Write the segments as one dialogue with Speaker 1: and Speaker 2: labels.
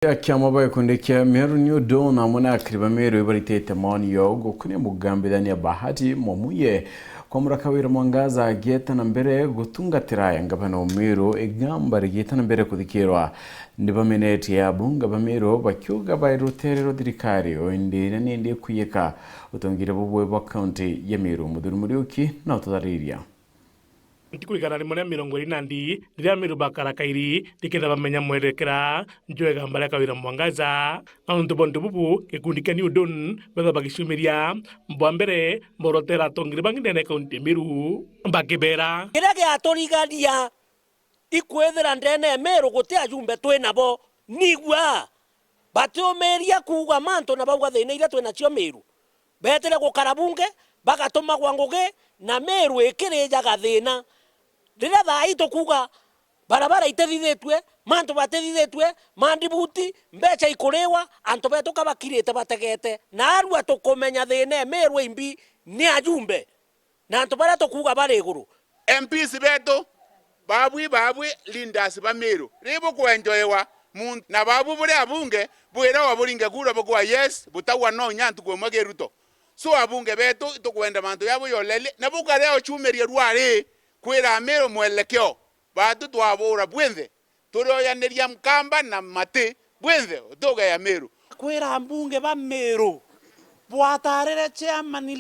Speaker 1: Kiamaba kundekia meru nyo do na mwana kriba meru ibaritete maoni yogo kune mugambi dani ya bahati mwamuye kwa murakawira mwangaza geta na mbere gutunga tiraya ngabana umiru igamba geta na mbere kuthikirwa ndiba meneti ya bunga bameru bakyuga bairu terero dirikari oindi nindi kuyeka utongire bubwe bwa county ya Meru mudhuru muriuki na utadariria
Speaker 2: Ntikurikana ni mwana mirongo nandi ndiria Meru bakarakairi diketha bamenya mwerekera njwega mbale kawira mwangaza na ntubontu bubu gekundikani udon betha bagishumiria mbwambere morotera tongire bangine county Meru bakibera
Speaker 3: kirege atorigaria ikwethera ndene Meru guti ajumbe twinabo nigwa batiomeria kuga manto na bauga thina ira twina cio Meru betere gukarabunge bagatuma gwanguge na Meru ikirijaga thina rira thai tukuga barabara itethithitwe manto batethithitwe mandibuti mbeca ikuriwa anto betuka bakirite bategete na arua tukumenya thina Meru imbi ni ajumbe na anto bara tukuga bari iguru
Speaker 4: MPs beto babwi lindas ba Meru ribo kwenjoewa na babu bure abunge bwera waburinge kura bokwa yes butawa no nyantu kwa mageruto so abunge beto tukwenda manto yabo yolele na bukare ochumeria rware kwera Meru mwelekeo batu twabura bwende turoyaneria mkamba na mate bwende otoga ya Meru
Speaker 5: kwera ambunge ba Meru bwatarere chairman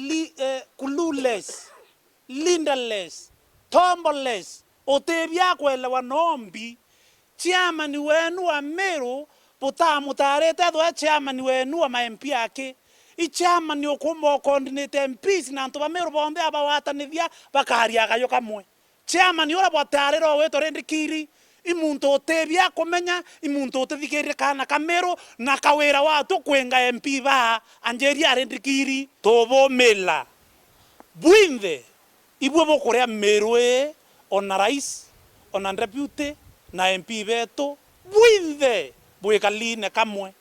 Speaker 5: clueless leaderless tomboless otebya kwelewa nombi chairman wenu wa Meru butamutarete thwa chairman wenu wa MP yake ichairman yokumo coordinate MPs na antu ba Meru bonde abawatanithia bakariaga yo kamwe chairman yora bwatarero weto rendikiri imuntu otebya kumenya imuntu otethikirire kana ka Meru na kawira watu kwenga MP ba anjeria rendikiri tobomela bwinde ibwe bokuria Meru ona rais ona deputy na MP beto bwinde bwekaline kamwe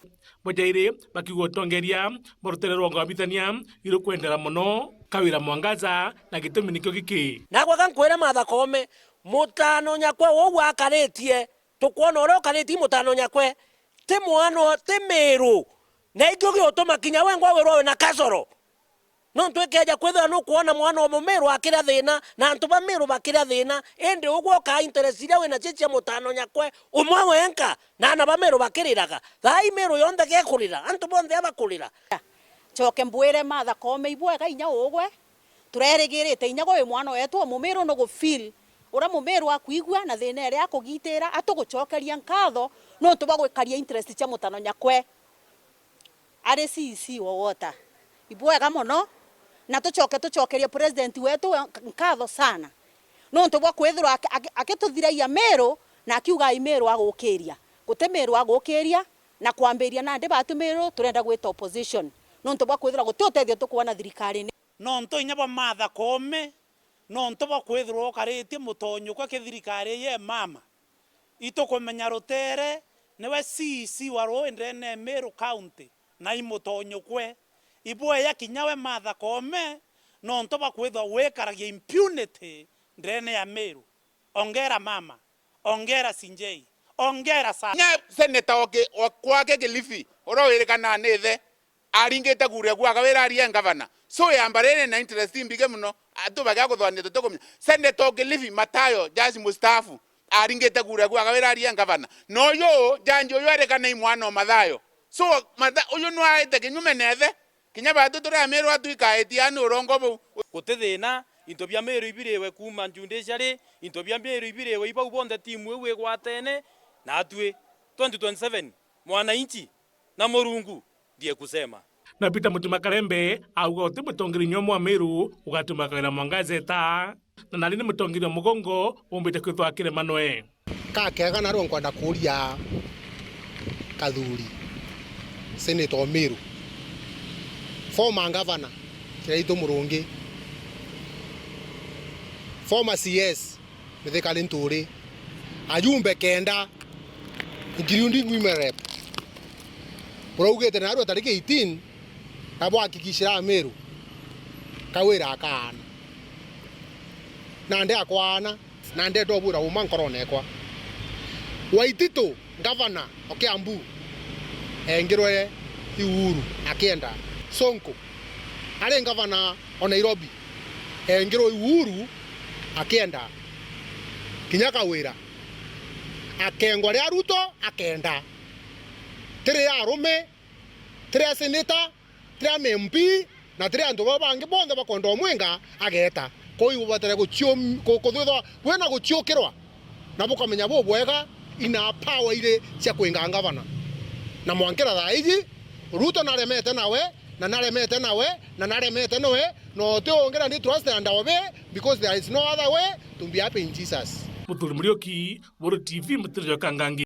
Speaker 2: bojaire bakigotongeria boroterero ngabitania iro kwendera muno kawira mwangaza na gitumi nikyo giki
Speaker 3: nagwa kankwera Martha Koome mutano nyakwe wogu akaretie tukwona oro kareti mutano nyakwe te mwano te Meru na ikyo giotoma kinya wengwa werwa na kasoro no twekeja kwetha no kuona mwana wa Meru akira thina na antu ba Meru bakira thina ende ugwo ka interest ira wena chichi mutano nyakwe umwe wenka na ana ba Meru bakiriraga thai Meru yonde gekurira antu bonde abakurira
Speaker 6: choke mbwire Martha Koome ibwega inya ugwe turerigirite inya gwe mwana wetu mu Meru no go feel ura mu Meru akuigwa na thina ere akugitira atugucokeria nkatho no tubagwikaria interest cia mutano nyakwe ari CC wowota ibwega muno na tucokerie president wetu nkatho sana no ntubwa kwithirwa akituthiraia Meru na akiuga Meru agukiria gute Meru agukiria na kwambiria na ndi batu Meru turenda gwita opposition no ntubwa kwithirwa guti utethio tukuona thirikari
Speaker 5: no nto inya ba Martha Koome no ntubwa kwithirwa karitie mutonyo kwa kithirikari ye mama itukumenya rutere niwe CC waro endene Meru county na imutonyo kwe ibwe ya kinyawe Martha Koome no ntoba kwithwa wekaragia impunity ndene ya Meru ongera mama ongera Sinjei ongera sana
Speaker 4: nya senator kwake Kilifi orowerekana nethe aringite gure gwa kawira aria governor so yambarene na interest mbige muno atubaga guthwania tutukumya senator Kilifi Matayo jaji mustafu aringite gure gwa kawira aria governor no yo janjo yo arekana imwana Mathayo so uyu no aite kinyume nethe kinya batu tura Meru atuikaetia urongo bu
Speaker 7: gutithina into bya Meru ibirewe kuma njundicari into bya Meru ibirewe ibau bonde timu ewe gwatene na atwe 2027 mwananchi na Murungu ndiye kusema
Speaker 2: na Peter Mutima Karembe auga uti mutongiri nyomo wa Meru ugatuma kawira mwangaza ta na nalini mutongiri mugongo umbite kwithwa akire manoe
Speaker 8: kakega na ronkwenda kuria Kathuri Senator Meru former governor Kiraito Murungi former CS Mithika Nturi ajumbe kenda ngiriundi ngwime rep buraugete na aru tariki 18 abo akikishira Meru kawira akana na nde akwana na nde dobura uma nkorone kwa Waitito governor Kiambu engirwe Uhuru akienda Sonko ari gavana o Nairobi engirwe Uhuru akienda kinya Kawira akengwa ria Ruto akenda tiri arume tiri senator tiri MP na tiri andu bangi bonde bakondo mwenga ageta ko ibu batere kuthithwa wena guciukirwa na bukamenya bo bwega ina power ile cia kwinga gavana na mwankira thaiji Ruto naremete nawe na naremete nawe na naremete nawe no te ongera ni trust and obe because there is no other way to be happy in Jesus.
Speaker 2: Muthuri Murioki, Boro TV, Muthuri Kangangi.